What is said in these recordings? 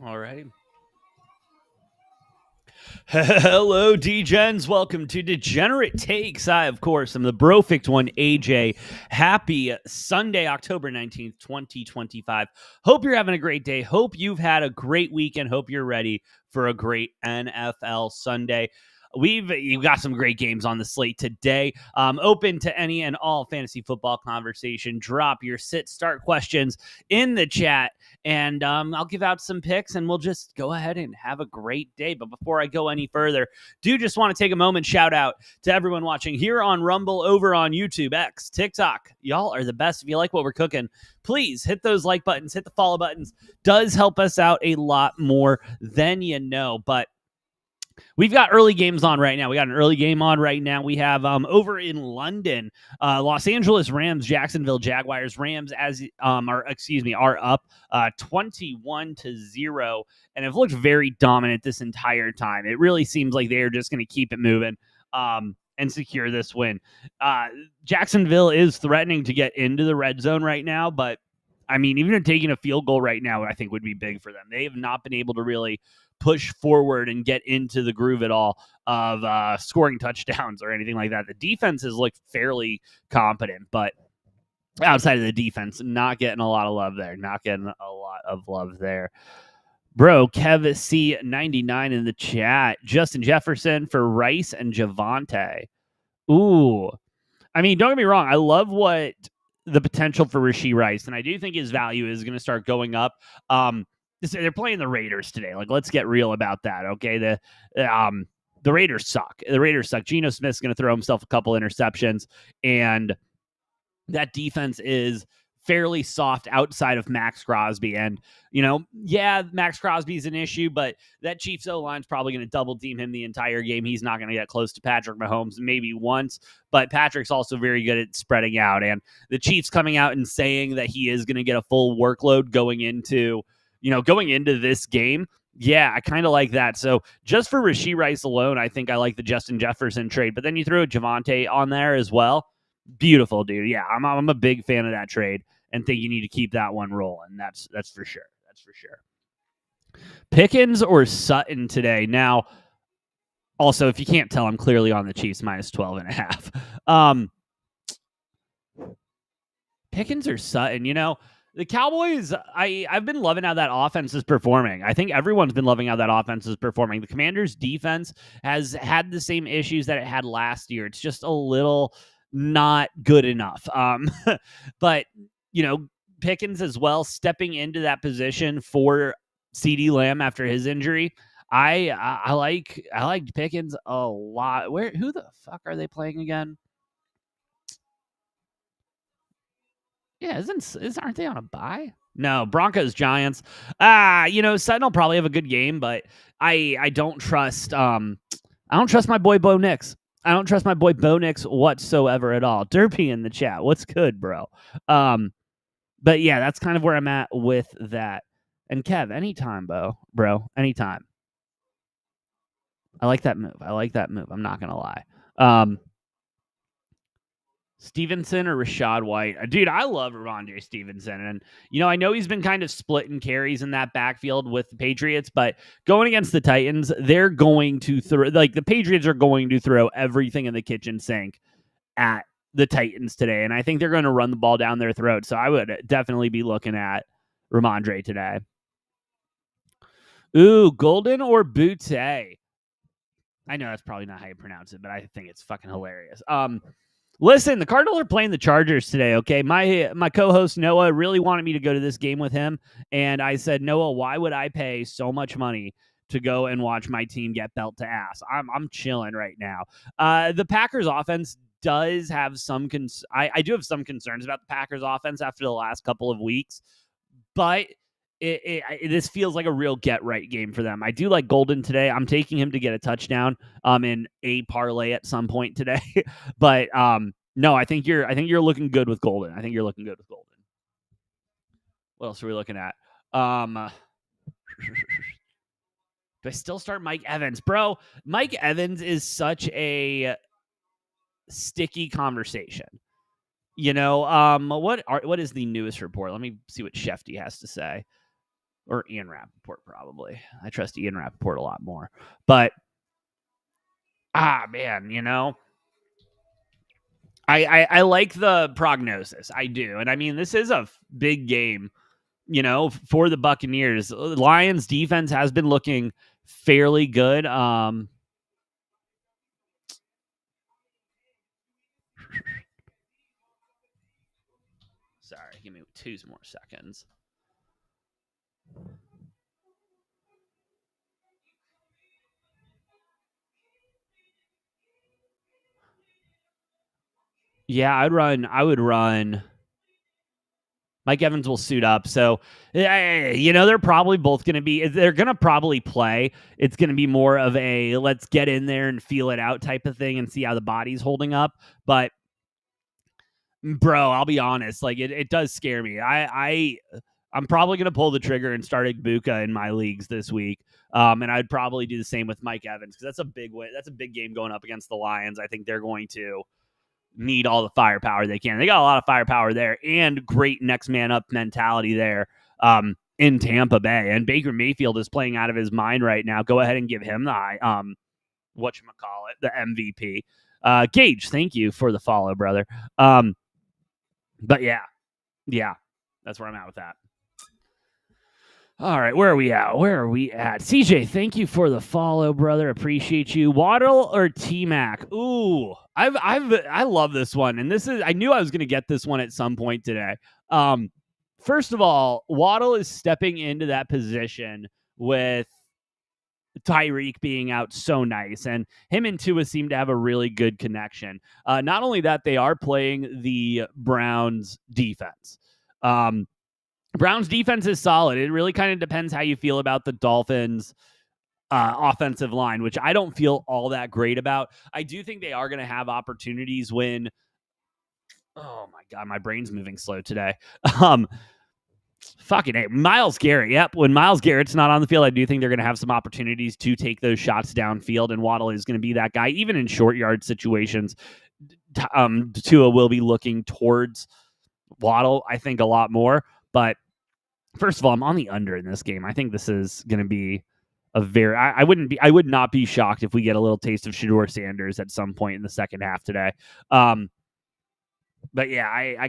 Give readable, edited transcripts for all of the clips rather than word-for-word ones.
All right. Hello, D-Gens. Welcome to Degenerate Takes. I, of course, am the Brofict one, AJ. Happy Sunday, October 19th, 2025. Hope you're having a great day. Hope you've had a great weekend. Hope you're ready for a great NFL Sunday. You've got some great games on the slate today. Open to any and all fantasy football conversation. Drop your start questions in the chat, and I'll give out some picks, and we'll just go ahead and have a great day. But before I go any further, do just want to take a moment, shout out to everyone watching here on Rumble, over on YouTube, X, TikTok. Y'all are the best. If you like what we're cooking, please hit those like buttons, hit the follow buttons. Does help us out a lot more than you know. But we've got early games on right now. We got an early game on right now. We have over in London, Los Angeles Rams, Jacksonville Jaguars. Rams are up 21-0, and have looked very dominant this entire time. It really seems like they're just going to keep it moving and secure this win. Jacksonville is threatening to get into the red zone right now, but I mean, even taking a field goal right now, I think would be big for them. They have not been able to really push forward and get into the groove at all of scoring touchdowns or anything like that. The defense has looked fairly competent, but outside of the defense, not getting a lot of love there. Not getting a lot of love there. Bro, Kev C99 in the chat. Justin Jefferson for Rice and Javonte. Ooh. I mean, don't get me wrong. I love what the potential for Rashee Rice, and I do think his value is going to start going up. They're playing the Raiders today. Like, let's get real about that, okay? The Raiders suck. The Raiders suck. Geno Smith's going to throw himself a couple interceptions, and that defense is fairly soft outside of Max Crosby. And, Max Crosby's an issue, but that Chiefs O-line's probably going to double team him the entire game. He's not going to get close to Patrick Mahomes maybe once, but Patrick's also very good at spreading out. And the Chiefs coming out and saying that he is going to get a full workload going into this game. Yeah, I kind of like that. So just for Rashee Rice alone, I think I like the Justin Jefferson trade. But then you throw Javonte on there as well. Beautiful, dude. Yeah, I'm a big fan of that trade and think you need to keep that one rolling. That's for sure. That's for sure. Pickens or Sutton today? Now, also, if you can't tell, I'm clearly on the Chiefs minus 12.5. Pickens or Sutton? The Cowboys, I've been loving how that offense is performing. I think everyone's been loving how that offense is performing. The Commanders' defense has had the same issues that it had last year. It's just a little not good enough. But Pickens as well, stepping into that position for CeeDee Lamb after his injury. I like Pickens a lot. Who the fuck are they playing again? Yeah, aren't they on a bye? No, Broncos Giants. Sutton will probably have a good game, but I don't trust my boy Bo Nix. I don't trust my boy Bo Nix whatsoever at all. Derpy in the chat. What's good, bro? But yeah, that's kind of where I'm at with that. And Kev, anytime, bro, anytime. I like that move. I'm not gonna lie. Stevenson or Rachaad White? Dude, I love Ramondre Stevenson. And, I know he's been kind of splitting carries in that backfield with the Patriots, but going against the Titans, they're going to throw, the Patriots are going to throw everything in the kitchen sink at the Titans today. And I think they're going to run the ball down their throat. So I would definitely be looking at Ramondre today. Ooh, Golden or Butte? I know that's probably not how you pronounce it, but I think it's fucking hilarious. Listen, the Cardinals are playing the Chargers today, okay? My co-host, Noah, really wanted me to go to this game with him, and I said, Noah, why would I pay so much money to go and watch my team get belt to ass? I'm chilling right now. The Packers offense does have some I do have some concerns about the Packers offense after the last couple of weeks, but this feels like a real get-right game for them. I do like Golden today. I'm taking him to get a touchdown in a parlay at some point today. But no, I think you're looking good with Golden. What else are we looking at? Do I still start Mike Evans? Bro, Mike Evans is such a sticky conversation. What is the newest report? Let me see what Shefty has to say. or Ian Rappaport, probably. I trust Ian Rappaport a lot more. But, man, I like the prognosis. I do. And I mean, this is a big game, for the Buccaneers. Lions defense has been looking fairly good. Sorry, give me 2 more seconds. Yeah, I would run. Mike Evans will suit up. So, they're probably both going to be, they're going to probably play. It's going to be more of a let's get in there and feel it out type of thing and see how the body's holding up. But, bro, I'll be honest, like it does scare me. I'm probably going to pull the trigger and start Igbuka in my leagues this week. And I'd probably do the same with Mike Evans because that's a big win. That's a big game going up against the Lions. I think they're going to need all the firepower they can. They got a lot of firepower there and great next man up mentality there in Tampa Bay. And Baker Mayfield is playing out of his mind right now. Go ahead and give him the the MVP. Gage, thank you for the follow, brother. But yeah, that's where I'm at with that. All right, where are we at? CJ, thank you for the follow, brother. Appreciate you. Waddle or T-Mac? Ooh, I love this one, and I knew I was going to get this one at some point today. First of all, Waddle is stepping into that position with Tyreek being out so nice, and him and Tua seem to have a really good connection. Not only that, they are playing the Browns defense. Browns defense is solid. It really kind of depends how you feel about the Dolphins offensive line, which I don't feel all that great about. I do think they are going to have opportunities when, oh my God, my brain's moving slow today. Fucking A. Myles Garrett. Yep. When Myles Garrett's not on the field, I do think they're going to have some opportunities to take those shots downfield, and Waddle is going to be that guy. Even in short yard situations, Tua will be looking towards Waddle, I think, a lot more. But first of all, I'm on the under in this game. I think this is going to be a very. I would not be shocked if we get a little taste of Shedeur Sanders at some point in the second half today. But yeah, I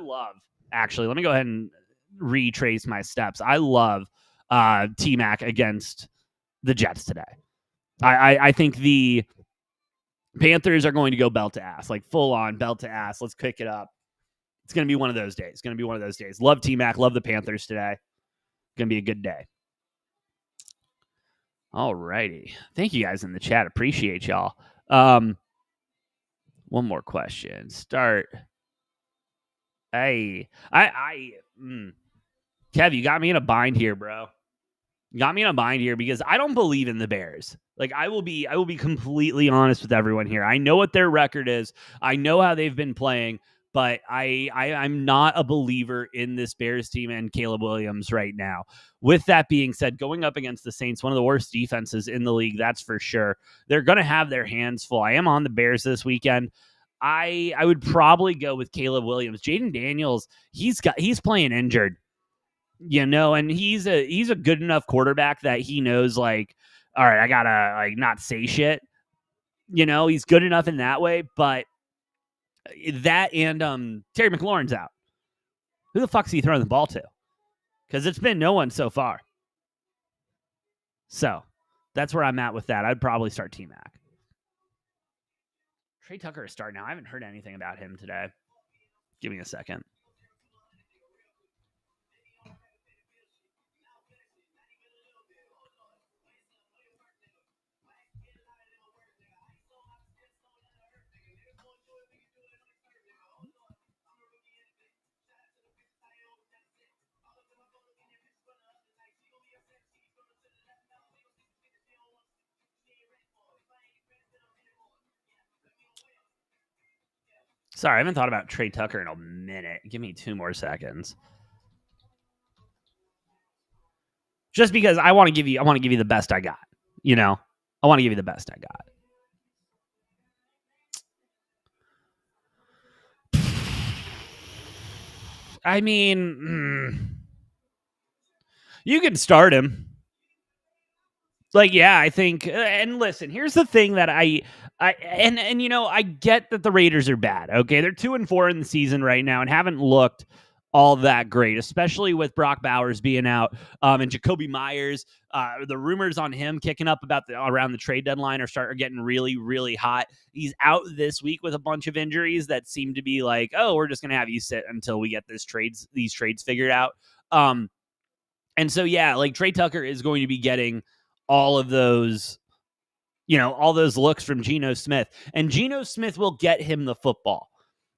love. Actually, let me go ahead and retrace my steps. I love T-Mac against the Jets today. I think the Panthers are going to go belt to ass, like full on belt to ass. Let's kick it up. It's going to be one of those days. Love T-Mac. Love the Panthers today. Going to be a good day. All righty. Thank you guys in the chat. Appreciate y'all. One more question. Start. Hey, Kev, you got me in a bind here, bro. You got me in a bind here because I don't believe in the Bears. Like I will be completely honest with everyone here. I know what their record is. I know how they've been playing, but I'm not a believer in this Bears team and Caleb Williams right now. With that being said, going up against the Saints, one of the worst defenses in the league, that's for sure. They're going to have their hands full. I am on the Bears this weekend. I would probably go with Caleb Williams. Jaden Daniels, he's playing injured, and he's a good enough quarterback that he knows, like, all right, I gotta like not say shit. He's good enough in that way, but that and Terry McLaurin's out. Who the fuck's he throwing the ball to? Because it's been no one so far. So that's where I'm at with that. I'd probably start T-Mac. Trey Tucker is starting now. I haven't heard anything about him today. Give me a second. Sorry, I haven't thought about Trey Tucker in a minute. Give me 2 more seconds. Just because I want to give you the best I got. I want to give you the best I got. I mean, You can start him. Like, yeah, I think, and listen, here's the thing that I get that the Raiders are bad. Okay, they're 2-4 in the season right now and haven't looked all that great, especially with Brock Bowers being out, and Jacoby Myers. The rumors on him kicking up around the trade deadline are getting really, really hot. He's out this week with a bunch of injuries that seem to be like, oh, we're just gonna have you sit until we get these trades figured out. And so, yeah, like Trey Tucker is going to be getting all of those, all those looks from Geno Smith, and Geno Smith will get him the football.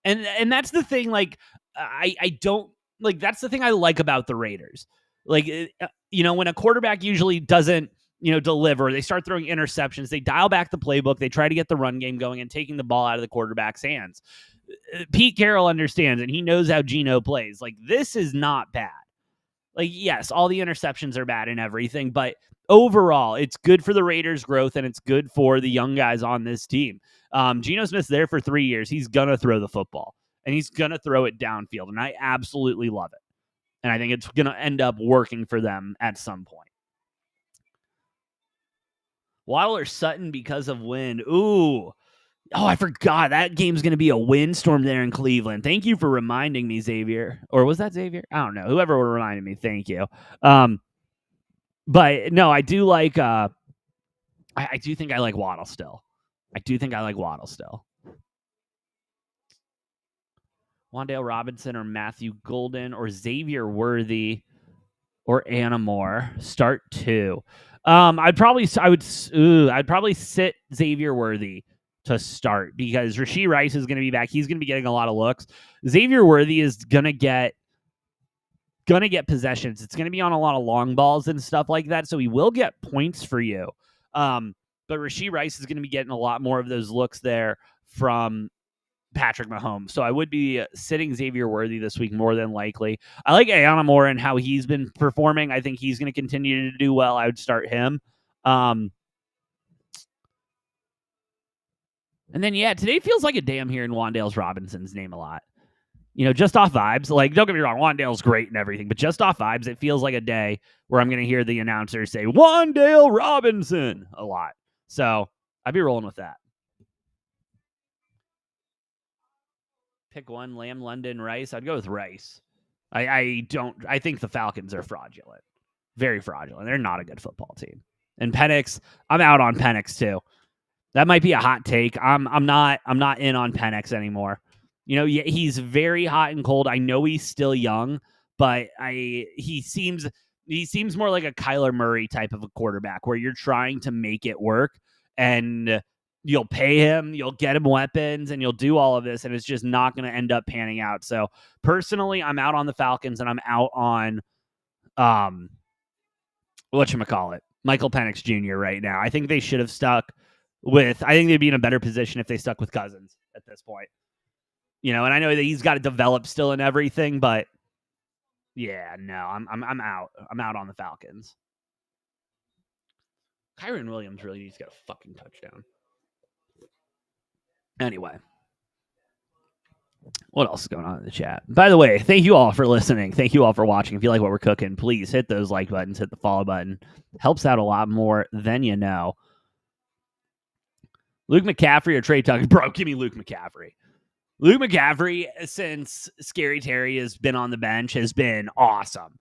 And that's the thing. Like, I don't like, that's the thing I like about the Raiders. Like, when a quarterback usually doesn't, deliver, they start throwing interceptions, they dial back the playbook, they try to get the run game going and taking the ball out of the quarterback's hands. Pete Carroll understands, and he knows how Geno plays. Like, this is not bad. Like, yes, all the interceptions are bad and everything, but overall, it's good for the Raiders' growth, and it's good for the young guys on this team. Geno Smith's there for 3 years. He's going to throw the football, and he's going to throw it downfield, and I absolutely love it. And I think it's going to end up working for them at some point. Waddle or Sutton because of wind. Ooh. Oh, I forgot. That game's going to be a windstorm there in Cleveland. Thank you for reminding me, Xavier. Or was that Xavier? I don't know. Whoever reminded me, thank you. But no, I do like I do think I like Waddle still. Wan'Dale Robinson or Matthew Golden or Xavier Worthy or Anna Moore. Start 2. I'd probably sit Xavier Worthy to start because Rashee Rice is going to be back. He's going to be getting a lot of looks. Xavier Worthy is going to get possessions. It's going to be on a lot of long balls and stuff like that, so he will get points for you. But Rashee Rice is going to be getting a lot more of those looks there from Patrick Mahomes. So I would be sitting Xavier Worthy this week more than likely. I like Anna Moore and how he's been performing. I think he's going to continue to do well. I would start him. And then, yeah, today feels like a day I'm hearing Wan'Dale Robinson's name a lot. Just off vibes. Like, don't get me wrong, Wan'Dale's great and everything, but just off vibes, it feels like a day where I'm going to hear the announcer say Wan'Dale Robinson a lot. So I'd be rolling with that. Pick one, Lamb, London, Rice. I'd go with Rice. I think the Falcons are fraudulent. Very fraudulent. They're not a good football team. And Penix, I'm out on Penix too. That might be a hot take. I'm not in on Penix anymore. He's very hot and cold. I know he's still young, but he seems more like a Kyler Murray type of a quarterback where you're trying to make it work and you'll pay him, you'll get him weapons, and you'll do all of this, and it's just not going to end up panning out. So personally, I'm out on the Falcons, and I'm out on whatchamacallit, Michael Penix Jr. right now. I think they should have stuck with, I think they'd be in a better position if they stuck with Cousins at this point. And I know that he's got to develop still and everything, but yeah, no, I'm out. I'm out on the Falcons. Kyron Williams really needs to get a fucking touchdown. Anyway, what else is going on in the chat? By the way, thank you all for listening. Thank you all for watching. If you like what we're cooking, please hit those like buttons, hit the follow button. Helps out a lot more than you know. Luke McCaffrey or Trey Tucker? Bro, give me Luke McCaffrey. Luke McCaffrey, since Scary Terry has been on the bench, has been awesome.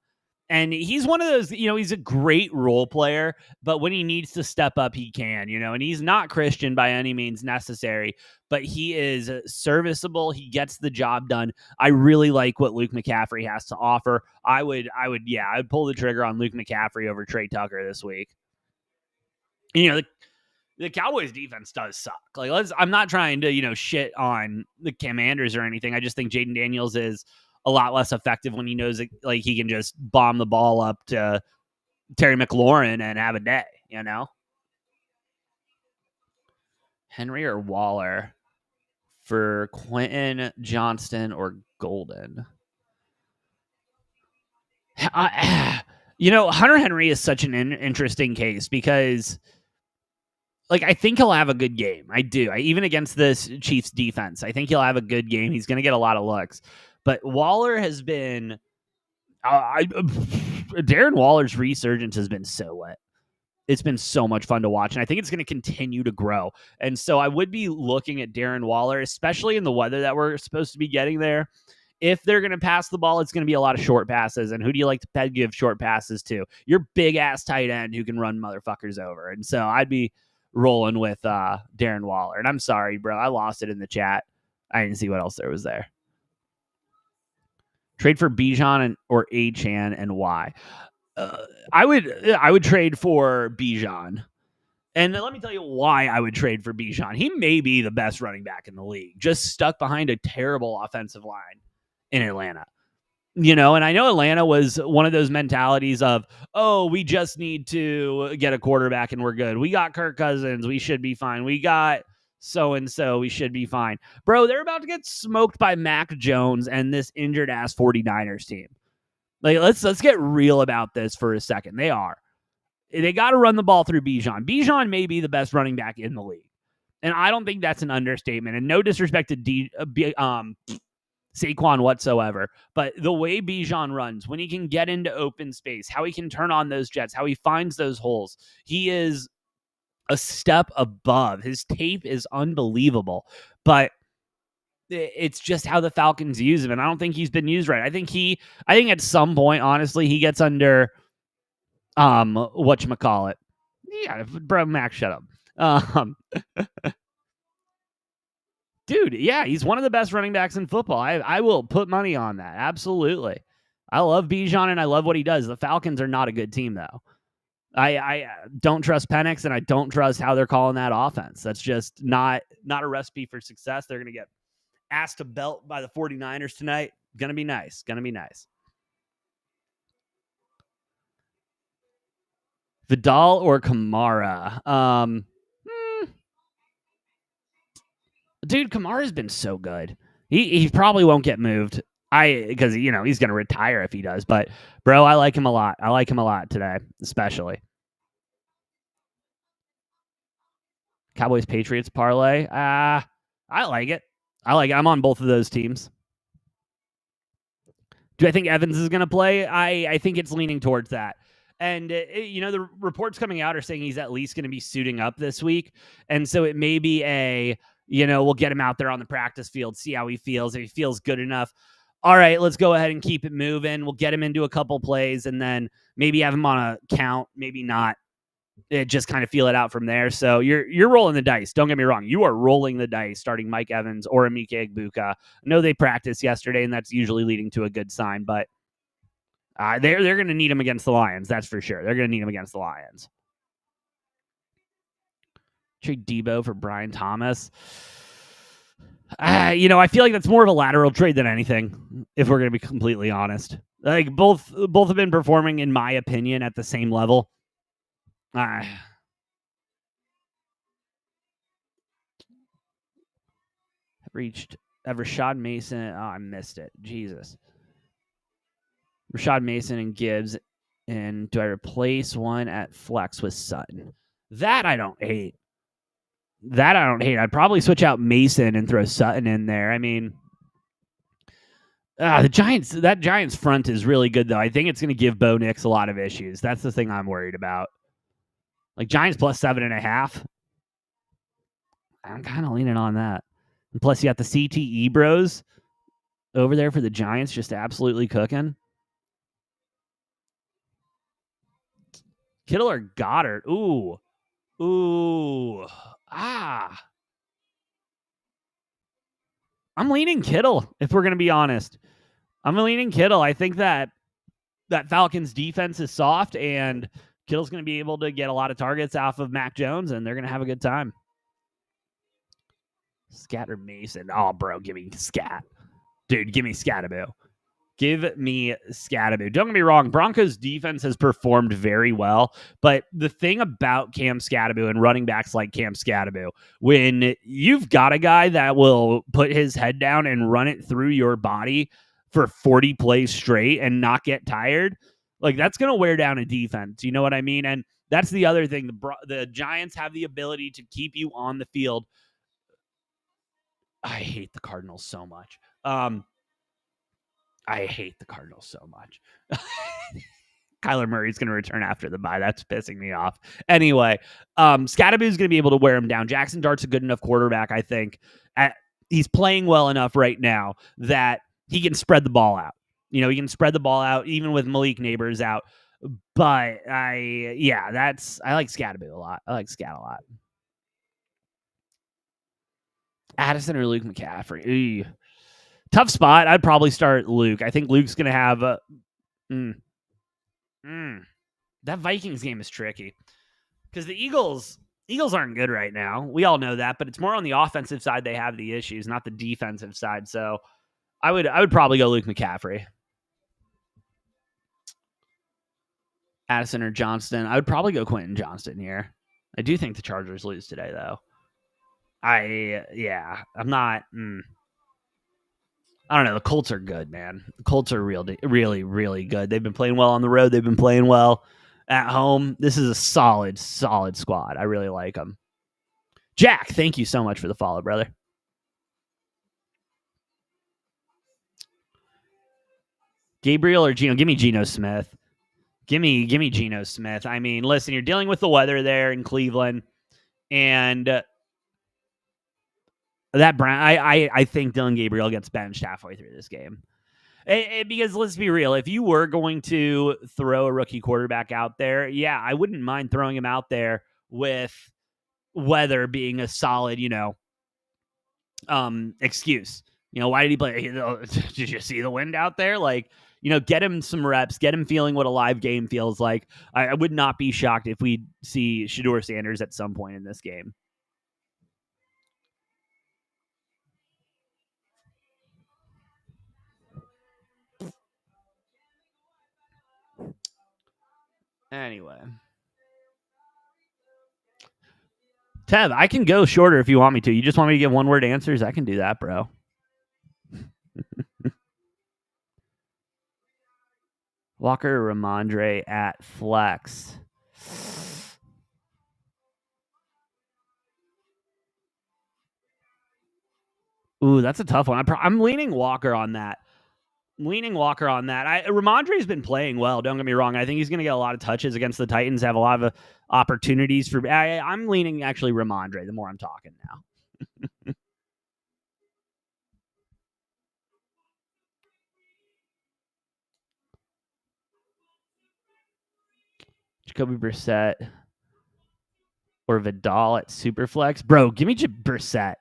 And he's one of those, he's a great role player, but when he needs to step up, he can, and he's not Christian by any means necessary, but he is serviceable. He gets the job done. I really like what Luke McCaffrey has to offer. I would pull the trigger on Luke McCaffrey over Trey Tucker this week. The Cowboys defense does suck. Like, I'm not trying to, shit on the Commanders or anything. I just think Jaden Daniels is a lot less effective when he knows that, like, he can just bomb the ball up to Terry McLaurin and have a day, Henry or Waller for Quentin, Johnston, or Golden? Hunter Henry is such an interesting case because, like, I think he'll have a good game. I do. Even against this Chiefs defense, I think he'll have a good game. He's going to get a lot of looks. But Waller has been Darren Waller's resurgence has been so lit. It's been so much fun to watch, and I think it's going to continue to grow. And so I would be looking at Darren Waller, especially in the weather that we're supposed to be getting there. If they're going to pass the ball, it's going to be a lot of short passes. And who do you like to give short passes to? Your big-ass tight end who can run motherfuckers over. And so I'd be rolling with Darren Waller. And I'm sorry, bro. I lost it in the chat. I didn't see what else there was there. Trade for Bijan or Achane and why? I would trade for Bijan. And let me tell you why I would trade for Bijan. He may be the best running back in the league, just stuck behind a terrible offensive line in Atlanta. And I know Atlanta was one of those mentalities of, oh, we just need to get a quarterback and we're good. We got Kirk Cousins. We should be fine. We got so-and-so. We should be fine. Bro, they're about to get smoked by Mac Jones and this injured-ass 49ers team. Like, let's get real about this for a second. They are. They got to run the ball through Bijan. Bijan may be the best running back in the league. And I don't think that's an understatement. And no disrespect to Saquon whatsoever. But the way Bijan runs, when he can get into open space, how he can turn on those jets, how he finds those holes, he is a step above. His tape is unbelievable. But it's just how the Falcons use him. And I don't think he's been used right. I think at some point, honestly, he gets under whatchamacallit. Yeah, bro, Max, shut up. Dude, yeah, he's one of the best running backs in football. I will put money on that. Absolutely. I love Bijan and I love what he does. The Falcons are not a good team, though. I don't trust Penix and I don't trust how they're calling that offense. That's just not a recipe for success. They're going to get asked to belt by the 49ers tonight. Going to be nice. Vidal or Kamara? Dude, Kamara's been so good. He probably won't get moved. Because he's going to retire if he does. But bro, I like him a lot. I like him a lot today, especially. Cowboys Patriots parlay. I like it. I'm on both of those teams. Do I think Evans is going to play? I think it's leaning towards that. And, the reports coming out are saying he's at least going to be suiting up this week. And so it may be we'll get him out there on the practice field, see how he feels. If he feels good enough, all right, let's go ahead and keep it moving. We'll get him into a couple plays and then maybe have him on a count, maybe not. Just kind of feel it out from there. So you're rolling the dice. Don't get me wrong. You are rolling the dice starting Mike Evans or Emike Egbuka. I know they practiced yesterday, and that's usually leading to a good sign, but they're going to need him against the Lions. That's for sure. They're going to need him against the Lions. Trade Debo for Brian Thomas. I feel like that's more of a lateral trade than anything, if we're going to be completely honest. Like both have been performing, in my opinion, at the same level. Have Rashad Mason. Oh, I missed it. Jesus. Rashad Mason and Gibbs. And do I replace one at flex with Sutton? That I don't hate. I'd probably switch out Mason and throw Sutton in there. I mean, that Giants front is really good, though. I think it's going to give Bo Nix a lot of issues. That's the thing I'm worried about. Like Giants plus 7.5. I'm kind of leaning on that. And plus, you got the CTE bros over there for the Giants, just absolutely cooking. Kittle or Goddard? Ooh. I'm leaning Kittle, if we're going to be honest. I'm leaning Kittle. I think that Falcons defense is soft, and Kittle's going to be able to get a lot of targets off of Mac Jones, and they're going to have a good time. Scat or Mason? Oh, bro, give me Scat. Dude, give me Scattaboo. Give me Scattaboo. Don't get me wrong, Broncos defense has performed very well, but the thing about Cam Scattaboo and running backs like Cam Scattaboo, when you've got a guy that will put his head down and run it through your body for 40 plays straight and not get tired, like that's going to wear down a defense. You know what I mean? And that's the other thing. The Giants have the ability to keep you on the field. I hate the Cardinals so much. I hate the Cardinals so much. Kyler Murray's going to return after the bye. That's pissing me off. Anyway, Scadaboo's going to be able to wear him down. Jackson Dart's a good enough quarterback, I think. He's playing well enough right now that he can spread the ball out. He can spread the ball out even with Malik Neighbors out. But I like Scadaboo a lot. I like Scad a lot. Addison or Luke McCaffrey? Ew. Tough spot. I'd probably start Luke. I think Luke's going to have that Vikings game is tricky because the Eagles aren't good right now. We all know that, but it's more on the offensive side they have the issues, not the defensive side. So I would probably go Luke McCaffrey. Addison or Johnston? I would probably go Quentin Johnston here. I do think the Chargers lose today, though. I'm not. I don't know. The Colts are good, man. The Colts are really, really good. They've been playing well on the road. They've been playing well at home. This is a solid squad. I really like them. Jack, thank you so much for the follow, brother. Gabriel or Geno? Give me Geno Smith. Give me Geno Smith. I mean, listen, you're dealing with the weather there in Cleveland, and that Brown. I think Dylan Gabriel gets benched halfway through this game. Because let's be real, if you were going to throw a rookie quarterback out there, yeah, I wouldn't mind throwing him out there with weather being a solid, excuse. Why did he play? Did you see the wind out there? Like, get him some reps, get him feeling what a live game feels like. I would not be shocked if we see Shedeur Sanders at some point in this game. Anyway. Tev, I can go shorter if you want me to. You just want me to give one-word answers? I can do that, bro. Walker Ramondre at flex. Ooh, that's a tough one. I'm leaning Walker on that. Ramondre's been playing well. Don't get me wrong. I think he's going to get a lot of touches against the Titans, have a lot of opportunities for. I'm leaning actually Ramondre the more I'm talking now. Jacoby Brissett or Vidal at Superflex. Bro, give me Brissett.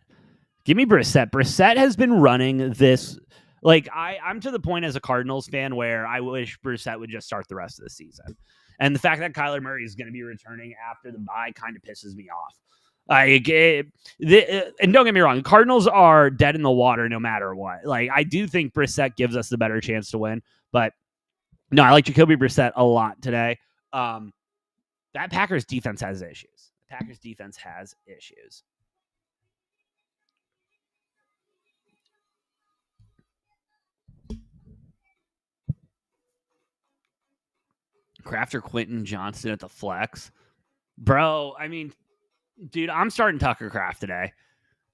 Give me Brissett. Brissett has been running this. Like, I'm to the point as a Cardinals fan where I wish Brissett would just start the rest of the season. And the fact that Kyler Murray is going to be returning after the bye kind of pisses me off. And don't get me wrong, the Cardinals are dead in the water no matter what. Like, I do think Brissett gives us the better chance to win. But, no, I like Jacoby Brissett a lot today. That Packers defense has issues. Kraft or Quentin Johnston at the flex. Bro, I mean, dude, I'm starting Tucker Kraft today.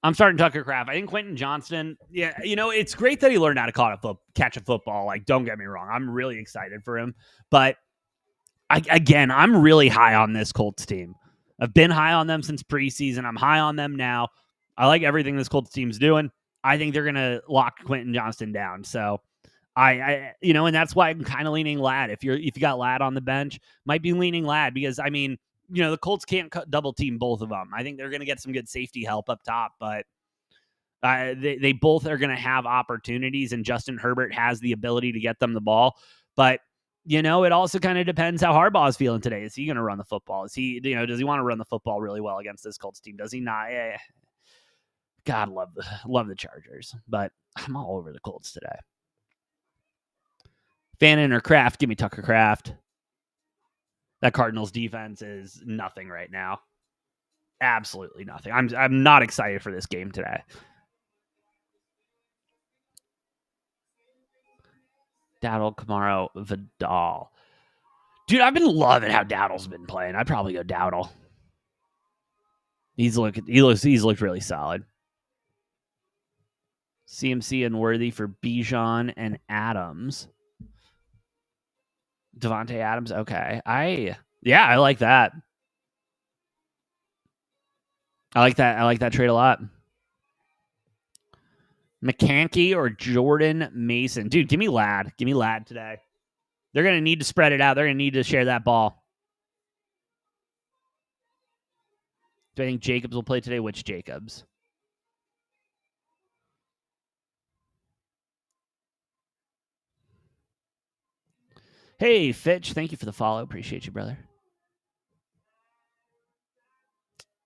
I think Quentin Johnston, yeah, it's great that he learned how to catch a football. Like, don't get me wrong. I'm really excited for him. But, I'm really high on this Colts team. I've been high on them since preseason. I'm high on them now. I like everything this Colts team's doing. I think they're going to lock Quentin Johnston down. So, and that's why I'm kind of leaning Ladd. If you got Ladd on the bench, might be leaning Ladd because, I mean, the Colts can't double team both of them. I think they're going to get some good safety help up top, but they both are going to have opportunities, and Justin Herbert has the ability to get them the ball. But, it also kind of depends how Harbaugh's feeling today. Is he going to run the football? Is he, does he want to run the football really well against this Colts team? Does he not? God, love the Chargers, but I'm all over the Colts today. Fannin or Kraft? Give me Tucker Kraft. That Cardinals defense is nothing right now. Absolutely nothing. I'm not excited for this game today. Dowdle, Kamaro, Vidal. Dude, I've been loving how Dowdle's been playing. I'd probably go Dowdle. He's looked really solid. CMC and Worthy for Bijan and Adams. Devontae Adams. Okay. I like that. I like that trade a lot. McCankey or Jordan Mason. Dude, give me Ladd. Give me Ladd today. They're going to need to spread it out. They're going to need to share that ball. Do I think Jacobs will play today? Which Jacobs? Hey, Fitch. Thank you for the follow. Appreciate you, brother.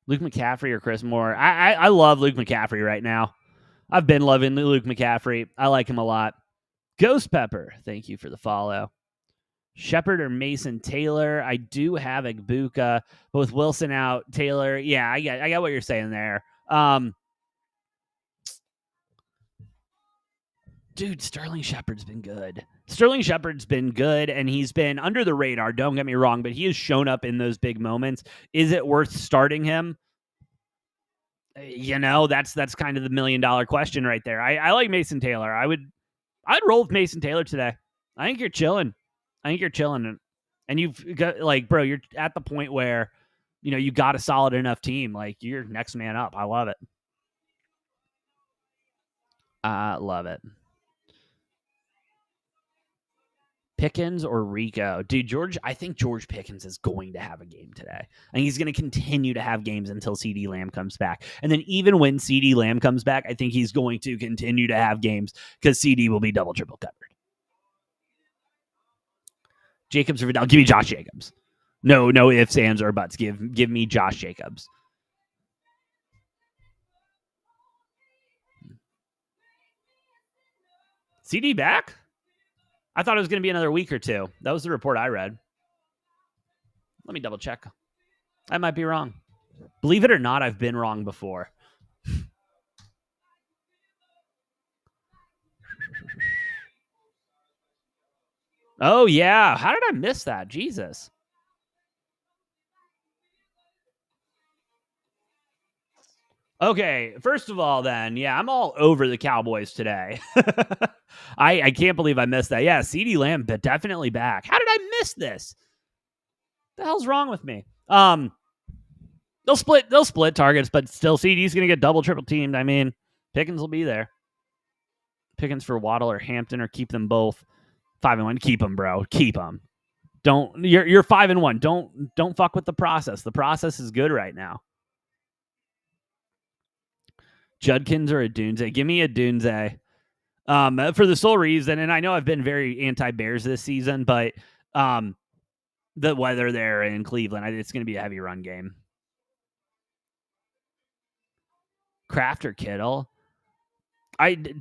Luke McCaffrey or Chris Moore? I love Luke McCaffrey right now. I've been loving Luke McCaffrey. I like him a lot. Ghost Pepper, thank you for the follow. Shepard or Mason Taylor? I do have Egbuka, but with Wilson out, Taylor. Yeah, I got what you're saying there. Dude, Sterling Shepard's been good. Sterling Shepard's been good, and he's been under the radar. Don't get me wrong, but he has shown up in those big moments. Is it worth starting him? You know, that's kind of the $1 million question right there. I like Mason Taylor. I'd roll with Mason Taylor today. I think you're chilling. And you've got, like, bro, you're at the point where, you know, you got a solid enough team. Like, you're next man up. I love it. I love it. Pickens or Rico? Dude, I think George Pickens is going to have a game today. And he's going to continue to have games until CeeDee Lamb comes back. And then even when CeeDee Lamb comes back, I think he's going to continue to have games because CeeDee will be double, triple covered. Jacobs or Vidal? Give me Josh Jacobs. No ifs, ands, or buts. Give me Josh Jacobs. CD back? I thought it was going to be another week or two. That was the report I read. Let me double check. I might be wrong. Believe it or not, I've been wrong before. Oh, yeah. How did I miss that? Jesus. Okay, first of all, then, yeah, I'm all over the Cowboys today. I can't believe I missed that. Yeah, CeeDee Lamb, but definitely back. How did I miss this? The hell's wrong with me? They'll split targets, but still, CeeDee's gonna get double, triple teamed. I mean, Pickens will be there. Pickens for Waddle or Hampton, or keep them both. 5-1. Keep them, bro. Keep them. You're 5-1. Don't fuck with the process. The process is good right now. Judkins or a Dunze? Give me a Dunze. For the sole reason, and I know I've been very anti-Bears this season, but the weather there in Cleveland, it's going to be a heavy run game. Kraft or Kittle?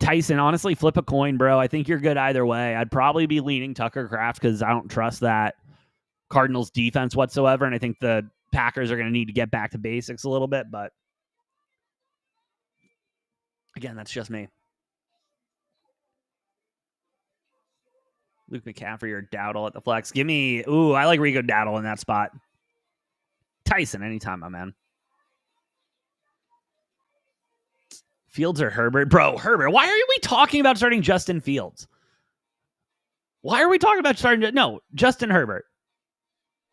Tyson, honestly, flip a coin, bro. I think you're good either way. I'd probably be leaning Tucker Kraft because I don't trust that Cardinals defense whatsoever, and I think the Packers are going to need to get back to basics a little bit, but again, that's just me. Luke McCaffrey or Dowdle at the flex. Give me, I like Rico Dowdle in that spot. Tyson, anytime, my man. Fields or Herbert? Bro, Herbert. Why are we talking about starting Justin Fields? Why are we talking about starting? No, Justin Herbert.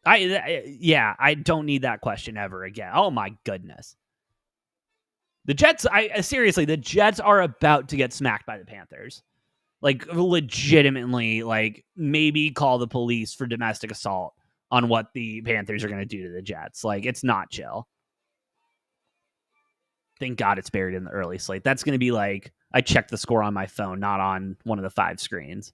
I don't need that question ever again. Oh, my goodness. The Jets, seriously, the Jets are about to get smacked by the Panthers. Like, legitimately, like, maybe call the police for domestic assault on what the Panthers are going to do to the Jets. Like, it's not chill. Thank God it's buried in the early slate. That's going to be like, I checked the score on my phone, not on one of the 5 screens.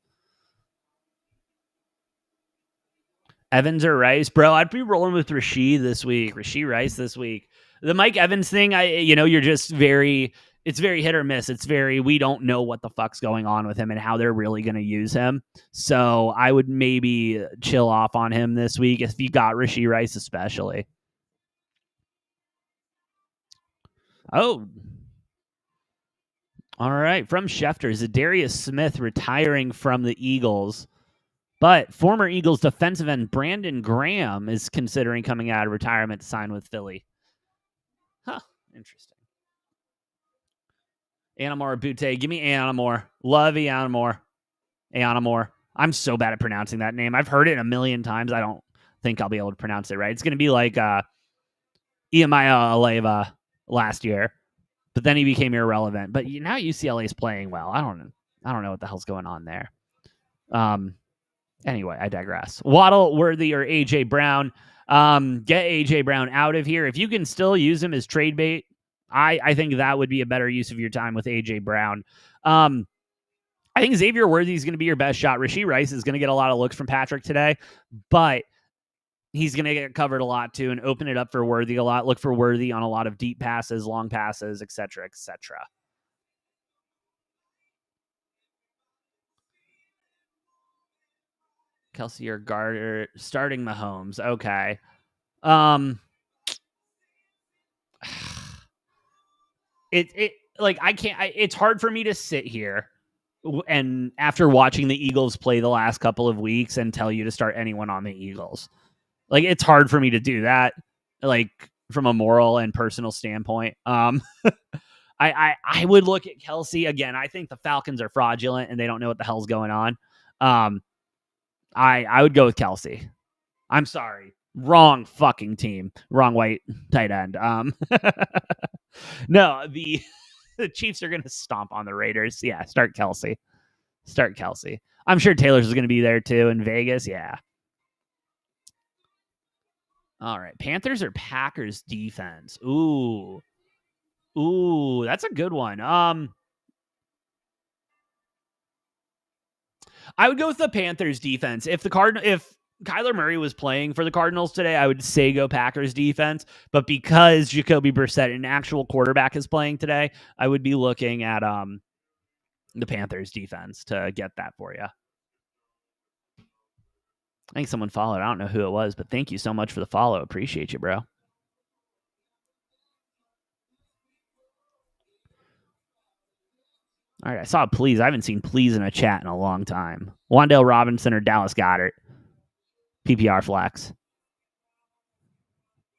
Evans or Rice? Bro, I'd be rolling with Rashee this week. Rashee Rice this week. The Mike Evans thing, you're just it's very hit or miss. It's very, we don't know what the fuck's going on with him and how they're really going to use him. So I would maybe chill off on him this week if you got Rashee Rice especially. Oh. All right. From Schefter, Zadarius Smith retiring from the Eagles. But former Eagles defensive end Brandon Graham is considering coming out of retirement to sign with Philly. Huh. Interesting. Animor Butte. Give me Animor. Love Animor. I'm so bad at pronouncing that name. I've heard it a million times. I don't think I'll be able to pronounce it right. It's going to be like Iamaya Aleva last year, but then he became irrelevant. But now UCLA is playing well. I don't know what the hell's going on there. Anyway, I digress. Waddle, Worthy, or AJ Brown. Get AJ Brown out of here. If you can still use him as trade bait, I think that would be a better use of your time with AJ Brown. I think Xavier Worthy is going to be your best shot. Rashee Rice is going to get a lot of looks from Patrick today, but he's going to get covered a lot too and open it up for Worthy a lot. Look for Worthy on a lot of deep passes, long passes, etc., etc. Kelsey or Gardner starting Mahomes. Okay. It's hard for me to sit here and after watching the Eagles play the last couple of weeks and tell you to start anyone on the Eagles. Like, it's hard for me to do that, like, from a moral and personal standpoint. I would look at Kelsey again. I think the Falcons are fraudulent and they don't know what the hell's going on. I would go with Kelsey. I'm sorry. Wrong fucking team. Wrong white tight end. No, the Chiefs are going to stomp on the Raiders. Yeah, start Kelsey. I'm sure Taylor's is going to be there too in Vegas. Yeah. All right. Panthers or Packers defense? Ooh, that's a good one. I would go with the Panthers defense. If Kyler Murray was playing for the Cardinals today, I would say go Packers defense. But because Jacoby Brissett, an actual quarterback, is playing today, I would be looking at the Panthers defense to get that for you. I think someone followed. I don't know who it was, but thank you so much for the follow. Appreciate you, bro. All right, I saw please. I haven't seen please in a chat in a long time. Wan'Dale Robinson or Dallas Goedert. PPR flex.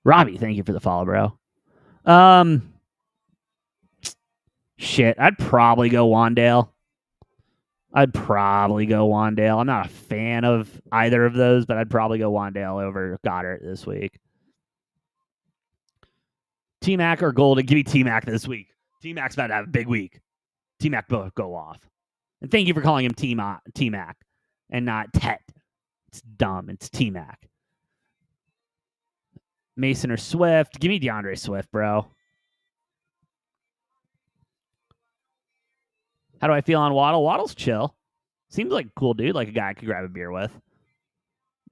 Robbie, thank you for the follow, bro. Shit, I'd probably go Wan'Dale. I'm not a fan of either of those, but I'd probably go Wan'Dale over Goddard this week. T-Mac or Golden? Give me T-Mac this week. T-Mac's about to have a big week. T-Mac both go off. And thank you for calling him T-Mac and not Tet. It's dumb. It's T-Mac. Mason or Swift? Give me DeAndre Swift, bro. How do I feel on Waddle? Waddle's chill. Seems like a cool dude, like a guy I could grab a beer with.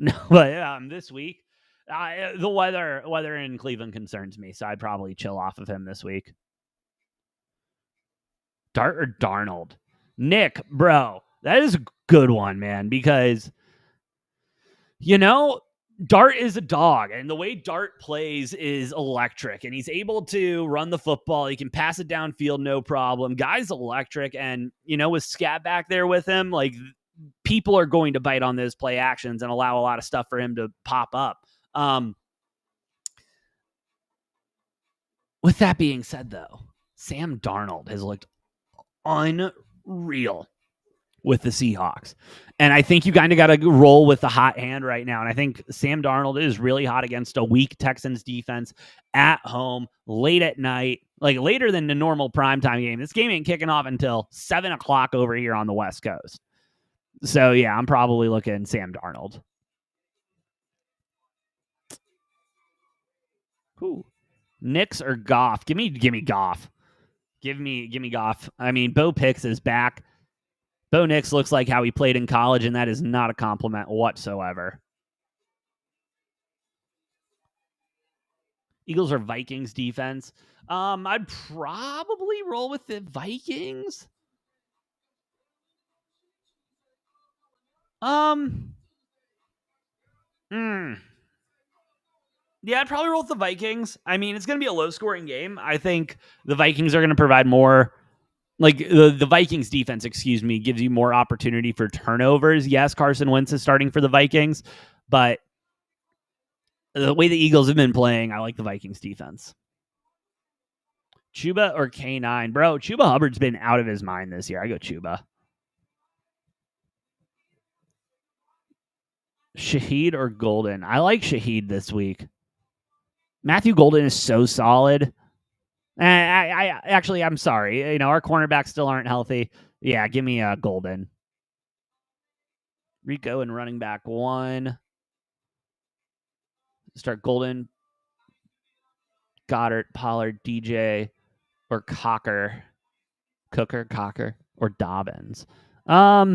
No, but this week, the weather in Cleveland concerns me, so I'd probably chill off of him this week. Dart or Darnold? Nick, bro, that is a good one, man, because, Dart is a dog, and the way Dart plays is electric, and he's able to run the football. He can pass it downfield, no problem. Guy's electric, and, with Scat back there with him, like, people are going to bite on those play actions and allow a lot of stuff for him to pop up. With that being said, though, Sam Darnold has looked unreal with the Seahawks. And I think you kind of got to roll with the hot hand right now. And I think Sam Darnold is really hot against a weak Texans defense at home, late at night, like later than the normal primetime game. This game ain't kicking off until 7 o'clock over here on the West Coast. So, yeah, I'm probably looking Sam Darnold. Ooh. Knicks or Goff? Give me Goff. Give me Goff. I mean, Bo Pix is back. Bo Nix looks like how he played in college, and that is not a compliment whatsoever. Eagles or Vikings defense? I'd probably roll with the Vikings. Yeah, I'd probably roll with the Vikings. I mean, it's going to be a low-scoring game. I think the Vikings are going to provide more. Like, the Vikings defense, gives you more opportunity for turnovers. Yes, Carson Wentz is starting for the Vikings, but the way the Eagles have been playing, I like the Vikings defense. Chuba or K9? Bro, Chuba Hubbard's been out of his mind this year. I go Chuba. Shaheed or Golden? I like Shaheed this week. Matthew Golden is so solid. I'm sorry. You know, our cornerbacks still aren't healthy. Yeah, give me Golden. Rico and running back 1. Start Golden, Goddard, Pollard, DJ, or Cocker, or Dobbins. It's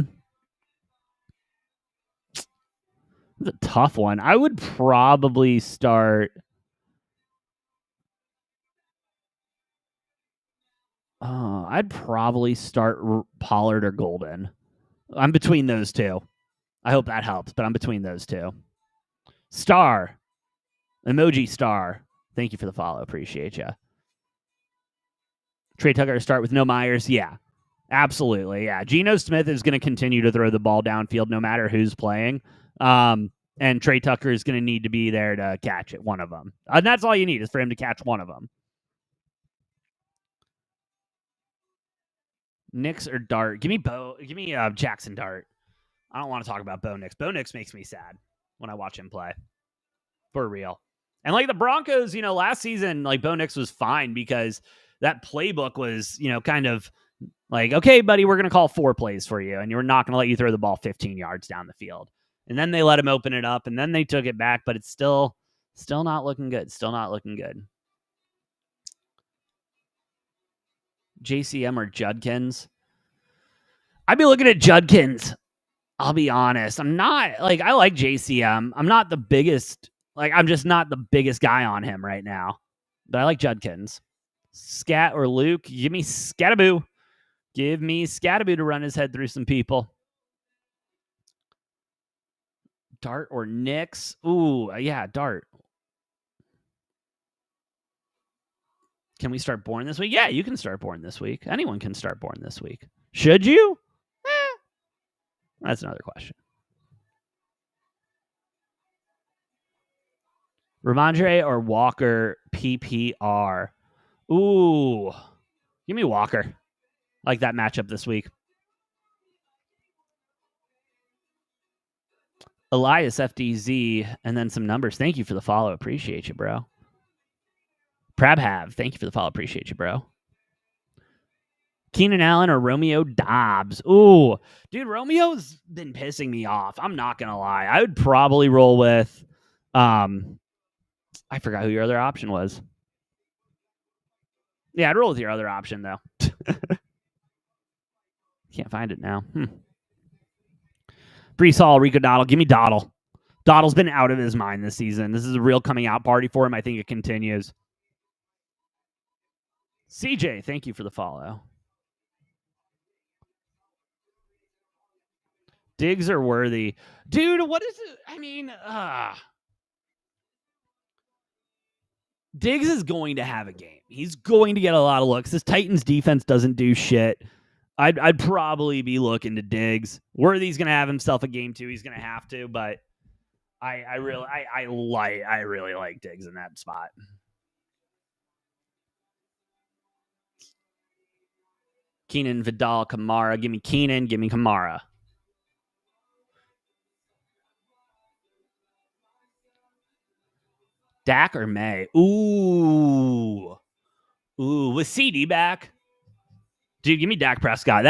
a tough one. I would probably start. I'd probably start Pollard or Golden. I'm between those two. I hope that helps, but I'm between those two. Star. Emoji star. Thank you for the follow. Appreciate you. Trey Tucker to start with no Myers. Yeah, absolutely. Yeah. Geno Smith is going to continue to throw the ball downfield no matter who's playing. And Trey Tucker is going to need to be there to catch it, one of them. And that's all you need is for him to catch one of them. Nix or Dart? Give me Jackson Dart. I don't want to talk about Bo Nix. Bo Nix makes me sad when I watch him play. For real. And like the Broncos, you know, last season, like Bo Nix was fine because that playbook was, you know, kind of like, okay, buddy, we're going to call 4 plays for you, and you're not going to let you throw the ball 15 yards down the field. And then they let him open it up, and then they took it back, but it's still not looking good. Still not looking good. JCM or Judkins? I'd be looking at Judkins. I'll be honest. I'm not like, I like JCM. I'm not the biggest, like, I'm just not the biggest guy on him right now. But I like Judkins. Scat or Luke? Give me Scataboo. Give me Scataboo to run his head through some people. Dart or Nix? Ooh, yeah, Dart. Can we start Bourne this week? Yeah, you can start Bourne this week. Anyone can start Bourne this week. Should you? That's another question. Ramondre or Walker PPR? Ooh, give me Walker. I like that matchup this week. Elias FDZ and then some numbers. Thank you for the follow. Appreciate you, bro. Prabhav, thank you for the follow. Appreciate you, bro. Keenan Allen or Romeo Dobbs? Ooh, dude, Romeo's been pissing me off. I'm not gonna lie. I would probably roll with, I forgot who your other option was. Yeah, I'd roll with your other option though. Can't find it now. Brees Hall, Rico Dottle. Give me Dottle. Dottle's been out of his mind this season. This is a real coming out party for him. I think it continues. CJ, thank you for the follow. Diggs or Worthy? Dude, what is it? I mean, Diggs is going to have a game. He's going to get a lot of looks. This Titans defense doesn't do shit. I'd probably be looking to Diggs. Worthy's going to have himself a game too. He's going to have to, but I really like Diggs in that spot. Keenan, Vidal, Kamara. Give me Keenan. Give me Kamara. Dak or May? Ooh. With CD back? Dude, give me Dak Prescott.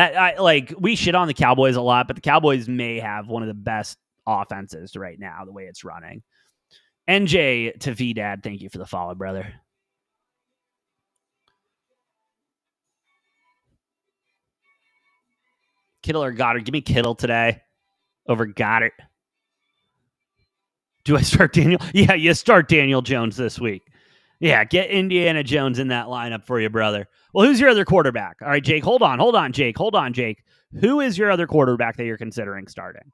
We shit on the Cowboys a lot, but the Cowboys may have one of the best offenses right now, the way it's running. NJ to VDad, thank you for the follow, brother. Kittle or Goddard? Give me Kittle today over Goddard. Do I start Daniel? Yeah, you start Daniel Jones this week. Yeah, get Indiana Jones in that lineup for you, brother. Well, who's your other quarterback? All right, Jake, hold on, Jake. Who is your other quarterback that you're considering starting?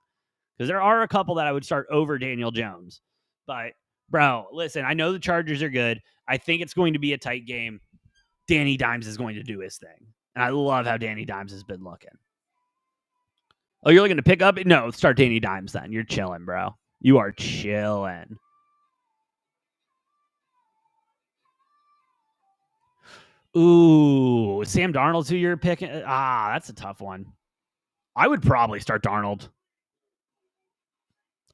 Because there are a couple that I would start over Daniel Jones. But, bro, listen, I know the Chargers are good. I think it's going to be a tight game. Danny Dimes is going to do his thing. And I love how Danny Dimes has been looking. Oh, you're looking to pick up? No, start Danny Dimes then. You're chilling, bro. You are chilling. Ooh, Sam Darnold's who you're picking? That's a tough one. I would probably start Darnold.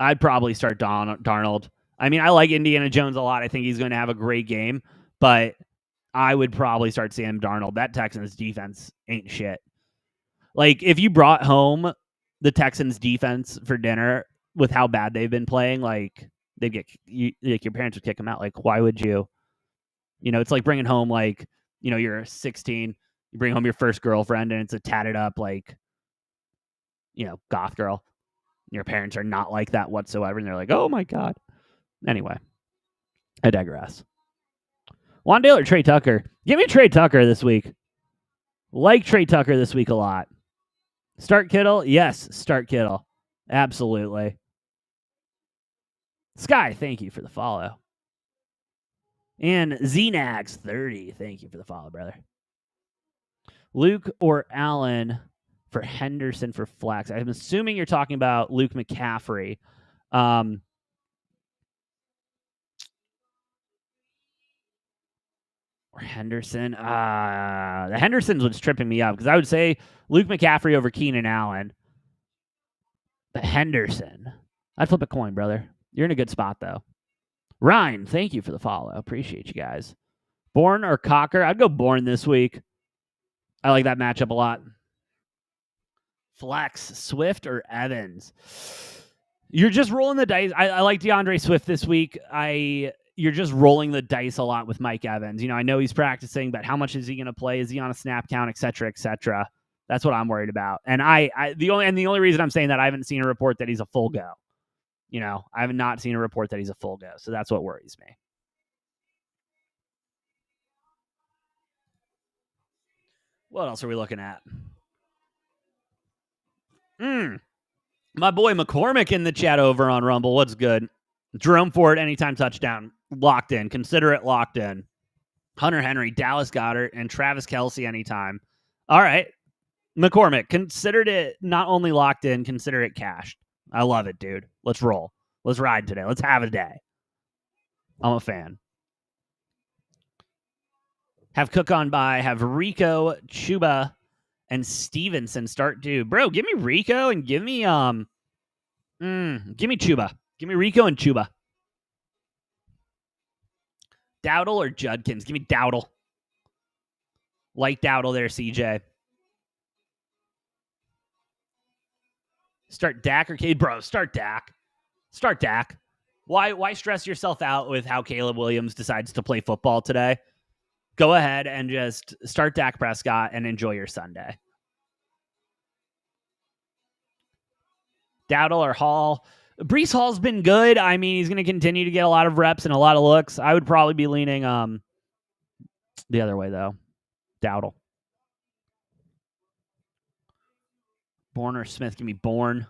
I'd probably start Darnold. I mean, I like Indiana Jones a lot. I think he's going to have a great game, but I would probably start Sam Darnold. That Texans defense ain't shit. Like, if you brought home the Texans defense for dinner with how bad they've been playing, like, they'd get like your parents would kick them out. Like, why would you? You know, it's like bringing home, like, you know, you're 16, you bring home your first girlfriend, and it's a tatted up, like, you know, goth girl. Your parents are not like that whatsoever, and they're like, oh my God. Anyway, I digress. Wandale or Trey Tucker? Give me Trey Tucker this week. Like Trey Tucker this week a lot. Start Kittle? Yes, start Kittle. Absolutely. Sky, thank you for the follow. And Znags30, thank you for the follow, brother. Luke or Allen for Henderson for flex. I'm assuming you're talking about Luke McCaffrey. Or Henderson. The Henderson's what's tripping me up because I would say Luke McCaffrey over Keenan Allen. But Henderson. I'd flip a coin, brother. You're in a good spot, though. Ryan, thank you for the follow. Appreciate you guys. Bourne or Cocker? I'd go Bourne this week. I like that matchup a lot. Flex, Swift or Evans? You're just rolling the dice. I like DeAndre Swift this week. You're just rolling the dice a lot with Mike Evans. You know, I know he's practicing, but how much is he going to play? Is he on a snap count, et cetera, et cetera? That's what I'm worried about. And the only reason I'm saying that, I haven't seen a report that he's a full go. You know, I have not seen a report that he's a full go. So that's what worries me. What else are we looking at? My boy McCormick in the chat over on Rumble. What's good? Jerome Ford, anytime touchdown. Locked in. Consider it locked in. Hunter Henry, Dallas Goedert, and Travis Kelce anytime. All right. McCormick, considered it not only locked in, consider it cashed. I love it, dude. Let's roll. Let's ride today. Let's have a day. I'm a fan. Have Cook on by. Have Rico, Chuba, and Stevenson start due. Bro, give me Rico and give me Chuba. Give me Rico and Chuba. Dowdle or Judkins? Give me Dowdle. Like Dowdle there, CJ. Start Dak or Cade? Bro, start Dak. Start Dak. Why stress yourself out with how Caleb Williams decides to play football today? Go ahead and just start Dak Prescott and enjoy your Sunday. Dowdle or Hall? Breece Hall's been good. I mean, he's going to continue to get a lot of reps and a lot of looks. I would probably be leaning the other way, though. Dowdle. Bourne or Smith? Give me Bourne.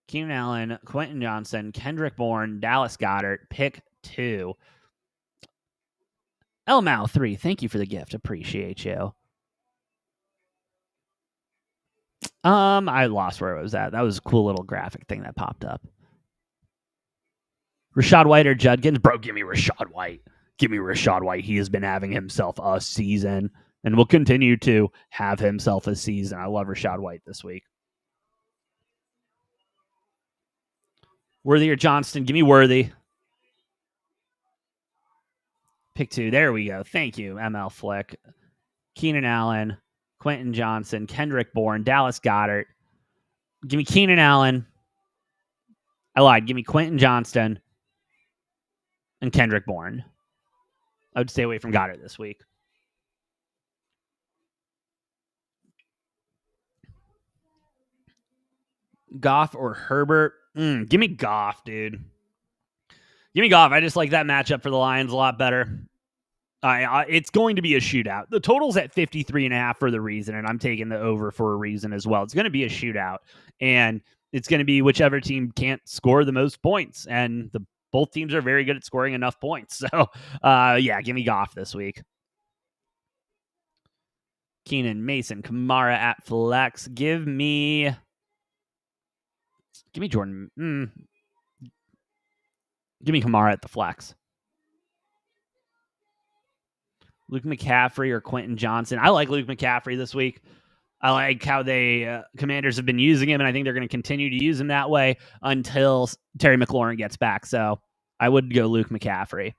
Keenan Allen, Quentin Johnson, Kendrick Bourne, Dallas Goedert. Pick 2. Elmau 3. Thank you for the gift. Appreciate you. I lost where it was at. That was a cool little graphic thing that popped up. Rachaad White or Judkins? Bro, give me Rachaad White. Give me Rachaad White. He has been having himself a season and will continue to have himself a season. I love Rachaad White this week. Worthy or Johnston? Give me Worthy. Pick 2. There we go. Thank you, ML Flick. Keenan Allen, Quentin Johnson, Kendrick Bourne, Dallas Goedert. Give me Keenan Allen. I lied. Give me Quentin Johnston and Kendrick Bourne. I would stay away from Goddard this week. Goff or Herbert? Give me Goff, dude. Give me Goff. I just like that matchup for the Lions a lot better. It's going to be a shootout. The total's at 53.5 for the reason, and I'm taking the over for a reason as well. It's going to be a shootout, and it's going to be whichever team can't score the most points, and both teams are very good at scoring enough points. So, yeah, give me Goff this week. Keenan, Mason, Kamara at flex. Give me Jordan. Give me Kamara at the flex. Luke McCaffrey or Quentin Johnson. I like Luke McCaffrey this week. I like how they Commanders have been using him, and I think they're going to continue to use him that way until Terry McLaurin gets back. So I would go Luke McCaffrey.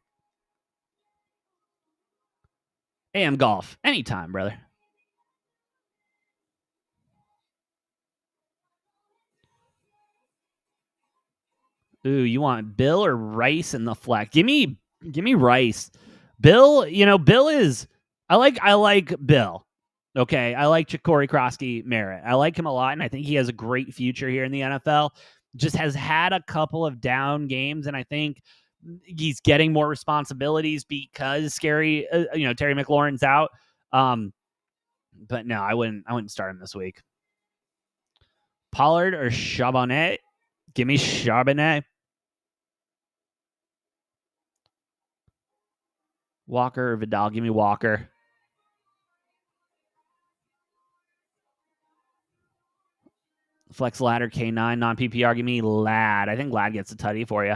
AM Golf, anytime, brother. Ooh, you want Bill or Rice in the flex? Give me Rice. Bill, Bill is I like Bill. Okay. I like Corey Krosky Merritt. I like him a lot, and I think he has a great future here in the NFL. Just has had a couple of down games, and I think he's getting more responsibilities because Terry McLaurin's out. But no, I wouldn't start him this week. Pollard or Charbonnet? Give me Charbonnet. Walker or Vidal? Give me Walker. Flex ladder K9 non PPR. Give me Lad. I think Lad gets a tutty for you.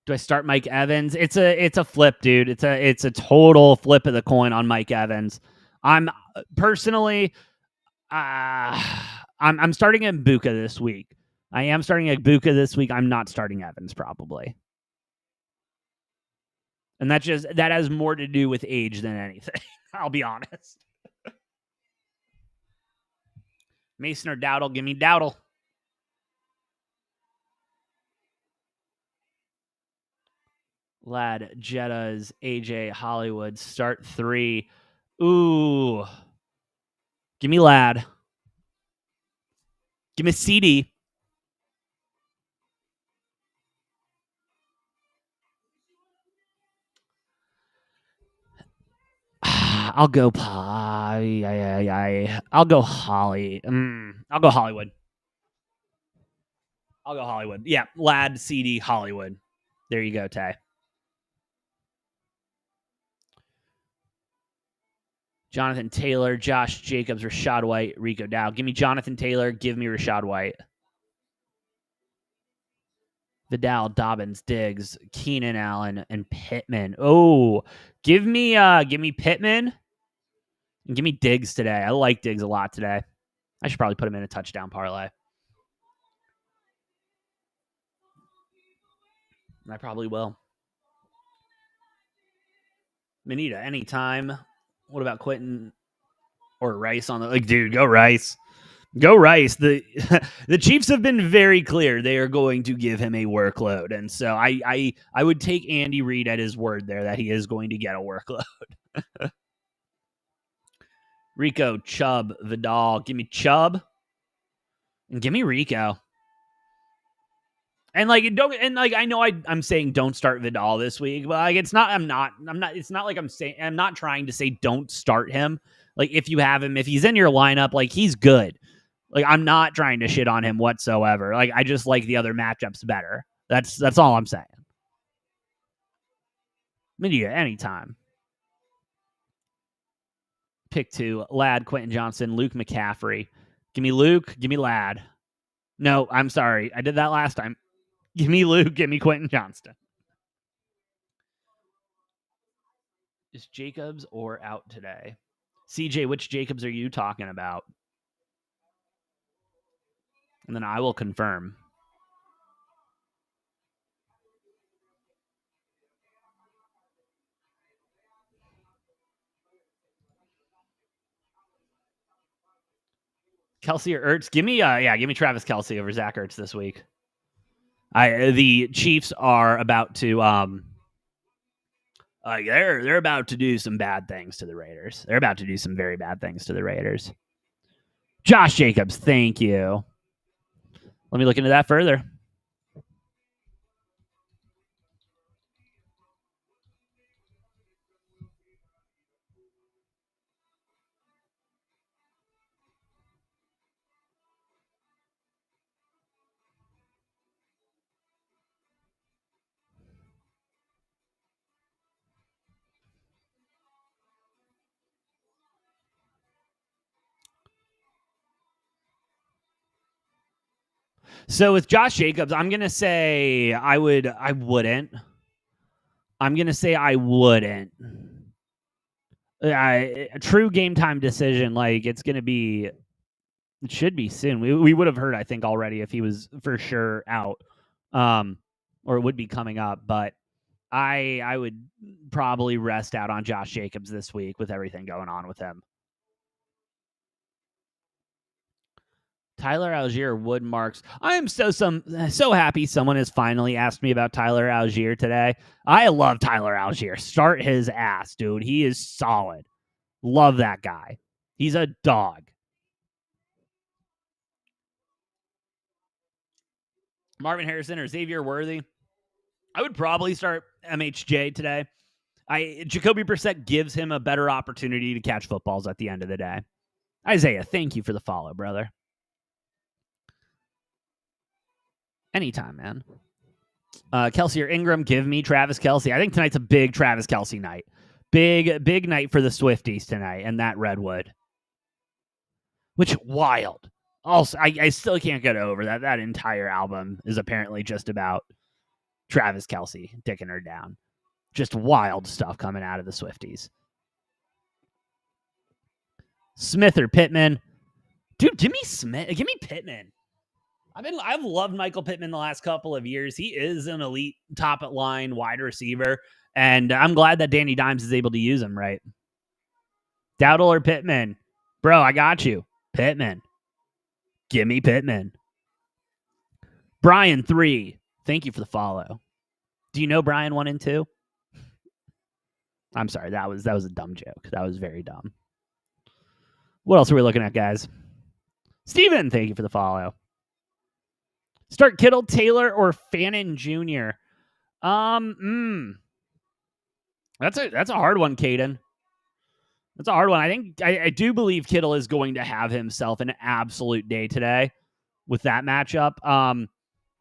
Do I start Mike Evans? It's a flip, dude. It's a total flip of the coin on Mike Evans. I'm personally, I'm starting Mbuka this week. I am starting Mbuka this week. I'm not starting Evans probably, and that has more to do with age than anything. I'll be honest. Mason or Dowdle? Give me Dowdle. Lad, Jettas, AJ, Hollywood, start 3. Ooh. Give me Lad. Give me CD. I'll go I'll go Holly. I'll go Hollywood. Yeah, Lad, CD, Hollywood. There you go, Tay. Jonathan Taylor, Josh Jacobs, Rashad White, Rico Dow. Give me Jonathan Taylor. Give me Rashad White. Vidal, Dobbins, Diggs, Keenan Allen, and Pittman. Oh, give me Pittman and give me Diggs today. I like Diggs a lot today. I should probably put him in a touchdown parlay. I probably will. Manita, anytime. What about Quentin or Rice on the dude? Go Rice. Go Rice. The Chiefs have been very clear they are going to give him a workload, and so I would take Andy Reid at his word there that he is going to get a workload. Rico, Chubb, Vidal. Give me Chubb and give me Rico. And I know I'm saying don't start Vidal this week, but it's not it's not like I'm not trying to say don't start him. Like if you have him, if he's in your lineup, like he's good. Like I'm not trying to shit on him whatsoever. Like I just like the other matchups better. That's all I'm saying. Media anytime. Pick 2, Lad, Quentin Johnson, Luke McCaffrey. Give me Luke, give me Lad. No, I'm sorry. I did that last time. Give me Luke, give me Quentin Johnston. Is Jacobs or out today? CJ, which Jacobs are you talking about? And then I will confirm. Kelsey or Ertz? Give me Travis Kelsey over Zach Ertz this week. The Chiefs are about to they're about to do some bad things to the Raiders. They're about to do some very bad things to the Raiders. Josh Jacobs, thank you. Let me look into that further. So with Josh Jacobs, I'm gonna say I wouldn't. I'm gonna say I wouldn't. A true game time decision. Like it's going to be, it should be soon. We would have heard, I think, already if he was for sure out, or it would be coming up. But I would probably rest out on Josh Jacobs this week with everything going on with him. Tyler Algier, Wood Marks. I am so happy someone has finally asked me about Tyler Algier today. I love Tyler Algier. Start his ass, dude. He is solid. Love that guy. He's a dog. Marvin Harrison or Xavier Worthy. I would probably start MHJ today. Jacoby Brissett gives him a better opportunity to catch footballs at the end of the day. Isaiah, thank you for the follow, brother. Anytime, man. Kelsey or Ingram, give me Travis Kelce. I think tonight's a big Travis Kelce night. Big night for the Swifties tonight and that Redwood. Which, wild. Also, I still can't get over that. That entire album is apparently just about Travis Kelce dicking her down. Just wild stuff coming out of the Swifties. Smith or Pittman. Dude, give me Pittman. I've loved Michael Pittman the last couple of years. He is an elite top at line wide receiver, and I'm glad that Danny Dimes is able to use him right. Dowdle or Pittman? Bro, I got you. Pittman. Give me Pittman. Brian 3. Thank you for the follow. Do you know Brian 1 and 2? I'm sorry, that was a dumb joke. That was very dumb. What else are we looking at, guys? Steven, thank you for the follow. Start Kittle, Taylor, or Fannin Jr. That's a hard one, Caden. That's a hard one. I do believe Kittle is going to have himself an absolute day today with that matchup.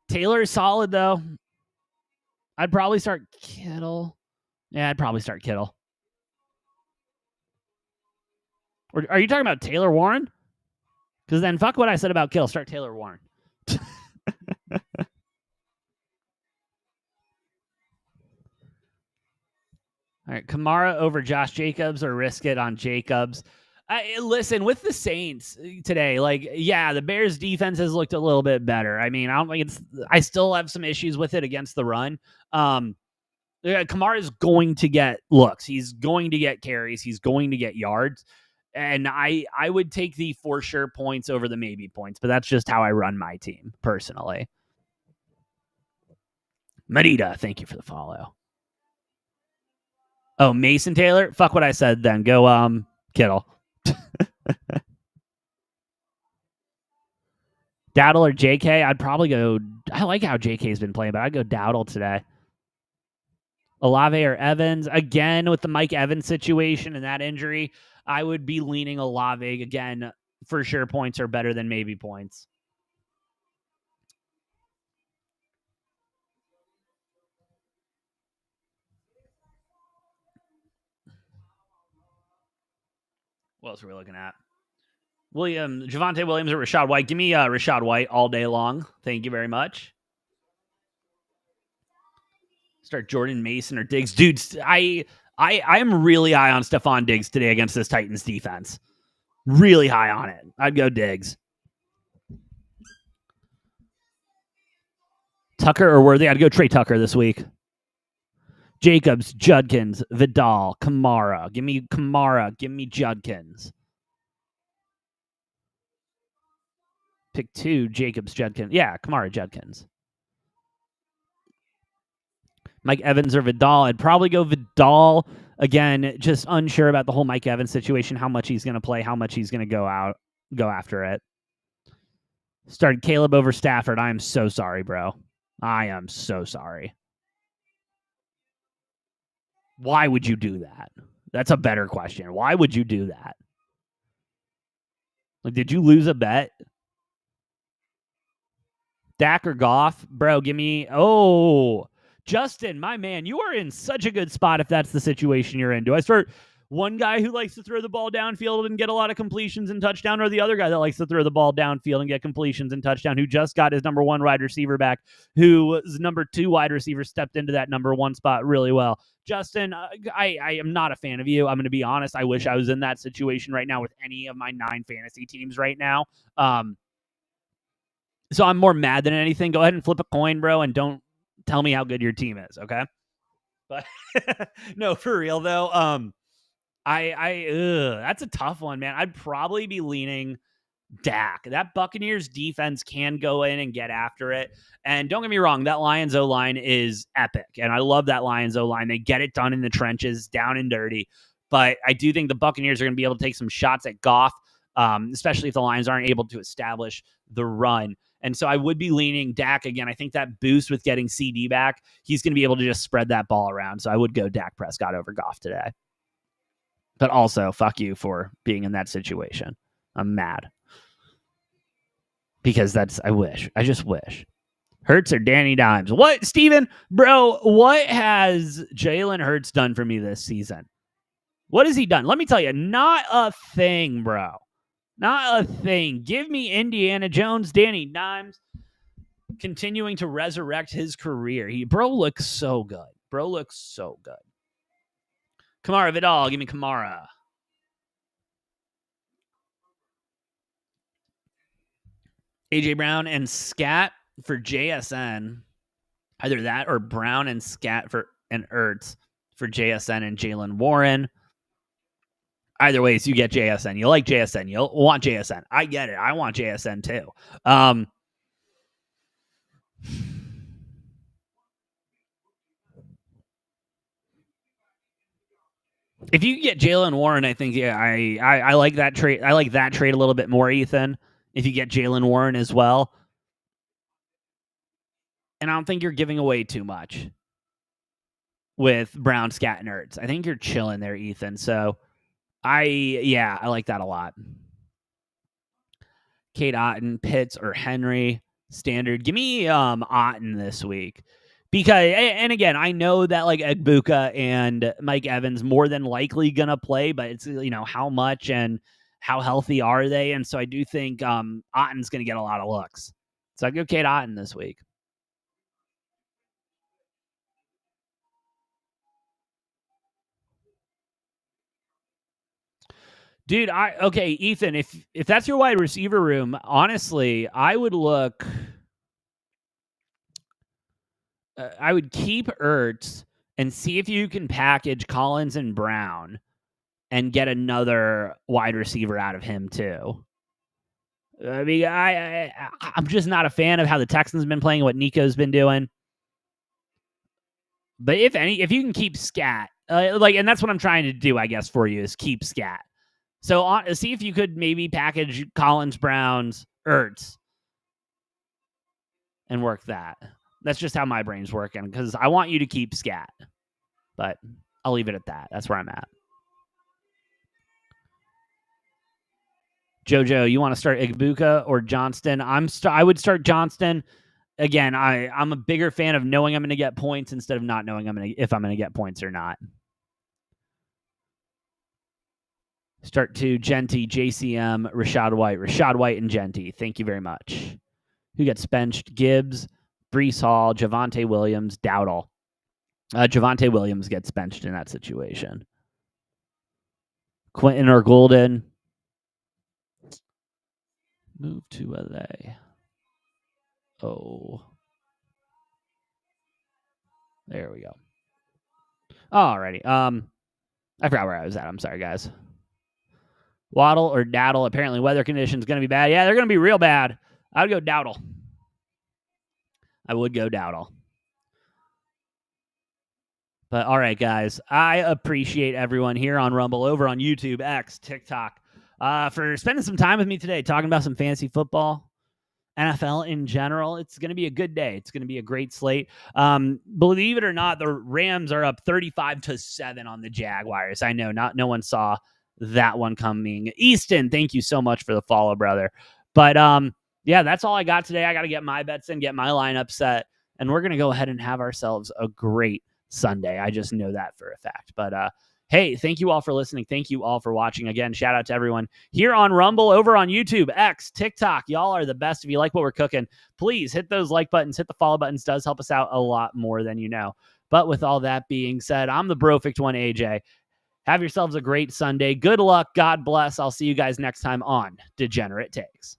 Taylor is solid though. I'd probably start Kittle. Yeah, I'd probably start Kittle. Or are you talking about Taylor Warren? Because then fuck what I said about Kittle. Start Taylor Warren. All right, Kamara over Josh Jacobs or risk it on Jacobs. Listen, with the Saints today, the Bears defense has looked a little bit better. I mean, I still have some issues with it against the run. Kamara is going to get looks. He's going to get carries. He's going to get yards. And I would take the for sure points over the maybe points, but that's just how I run my team personally. Medita, thank you for the follow. Oh, Mason Taylor? Fuck what I said then. Go Kittle. Dowdle or JK? I'd probably go. I like how JK's been playing, but I'd go Dowdle today. Olave or Evans? Again, with the Mike Evans situation and that injury, I would be leaning Olave again. For sure, points are better than maybe points. What else are we looking at? Javonte Williams or Rachaad White? Give me Rachaad White all day long. Thank you very much. Start Jordan Mason or Diggs. Dude, I am really high on Stephon Diggs today against this Titans defense. Really high on it. I'd go Diggs. Tucker or Worthy? I'd go Trey Tucker this week. Jacobs, Judkins, Vidal, Kamara. Give me Kamara. Give me Judkins. Pick 2, Jacobs, Judkins. Yeah, Kamara, Judkins. Mike Evans or Vidal? I'd probably go Vidal. Again, just unsure about the whole Mike Evans situation, how much he's going to play, how much he's going to go after it. Started Caleb over Stafford. I am so sorry, bro. I am so sorry. Why would you do that? That's a better question. Why would you do that? Did you lose a bet? Dak or Goff? Bro, give me... Oh, Justin, my man, you are in such a good spot if that's the situation you're in. Do I start one guy who likes to throw the ball downfield and get a lot of completions and touchdown, or the other guy that likes to throw the ball downfield and get completions and touchdown, who just got his number 1 wide receiver back, who was number 2 wide receiver, stepped into that number 1 spot really well. Justin, I am not a fan of you. I'm going to be honest. I wish I was in that situation right now with any of my 9 fantasy teams right now. So I'm more mad than anything. Go ahead and flip a coin, bro, and don't tell me how good your team is, okay? But no, for real though. That's a tough one, man. I'd probably be leaning Dak. That Buccaneers defense can go in and get after it. And don't get me wrong, that Lions O-line is epic. And I love that Lions O-line. They get it done in the trenches, down and dirty. But I do think the Buccaneers are going to be able to take some shots at Goff, especially if the Lions aren't able to establish the run. And so I would be leaning Dak again. I think that boost with getting CD back, he's going to be able to just spread that ball around. So I would go Dak Prescott over Goff today. But also, fuck you for being in that situation. I'm mad. Because I just wish. Hurts or Danny Dimes? What, Steven? Bro, what has Jalen Hurts done for me this season? What has he done? Let me tell you, not a thing, bro. Not a thing. Give me Indiana Jones, Danny Dimes, continuing to resurrect his career. Bro looks so good. Kamara Vidal, give me Kamara. AJ Brown and Scat for JSN. Either that or Brown and Scat and Ertz for JSN and Jalen Warren. Either way, you get JSN. You like JSN. You want JSN. I get it. I want JSN too. If you get Jalen Warren, I think I like that trade. I like that trade a little bit more, Ethan. If you get Jalen Warren as well. And I don't think you're giving away too much with Brown, Scat, and Ertz. I think you're chilling there, Ethan. So I like that a lot. Kate Otten, Pitts, or Henry. Standard. Give me Otten this week. Because, and again, I know that like Egbuka and Mike Evans more than likely going to play, but it's, how much and how healthy are they? And so I do think Otten's going to get a lot of looks. So I go Kate Otten this week. Dude, okay, Ethan, if that's your wide receiver room, honestly, I would look. I would keep Ertz and see if you can package Collins and Brown and get another wide receiver out of him too. I mean, I'm just not a fan of how the Texans have been playing, what Nico's been doing. But if you can keep Scat, and that's what I'm trying to do, I guess, for you is keep Scat. So see if you could maybe package Collins, Browns, Ertz, and work that. That's just how my brain's working because I want you to keep Scat. But I'll leave it at that. That's where I'm at. Jojo, you want to start Egbuka or Johnston? I would start Johnston. Again, I'm a bigger fan of knowing I'm going to get points instead of not knowing if I'm going to get points or not. Start to Genty, JCM, Rashad White, and Genty. Thank you very much. Who gets benched? Gibbs, Breece Hall, Javonte Williams, Dowdle. Javonte Williams gets benched in that situation. Quentin or Golden. Move to LA. Oh. There we go. Alrighty. I forgot where I was at. I'm sorry, guys. Waddle or Daddle. Apparently weather conditions going to be bad. Yeah, they're going to be real bad. I would go Dowdle. But all right, guys. I appreciate everyone here on Rumble, over on YouTube, X, TikTok, for spending some time with me today talking about some fantasy football, NFL in general. It's going to be a good day. It's going to be a great slate. Believe it or not, the Rams are up 35-7 on the Jaguars. I know no one saw that one coming. Easton, thank you so much for the follow, brother. But yeah, that's all I got today. I got to get my bets in, get my lineup set, and we're going to go ahead and have ourselves a great Sunday. I just know that for a fact. But Hey, thank you all for listening. Thank you all for watching. Again, shout out to everyone here on Rumble, over on YouTube, X, TikTok. Y'all are the best. If you like what we're cooking, please hit those like buttons, hit the follow buttons. Does help us out a lot more than you know. But with all that being said, I'm the Brofect one, AJ. Have yourselves a great Sunday. Good luck. God bless. I'll see you guys next time on Degenerate Takes.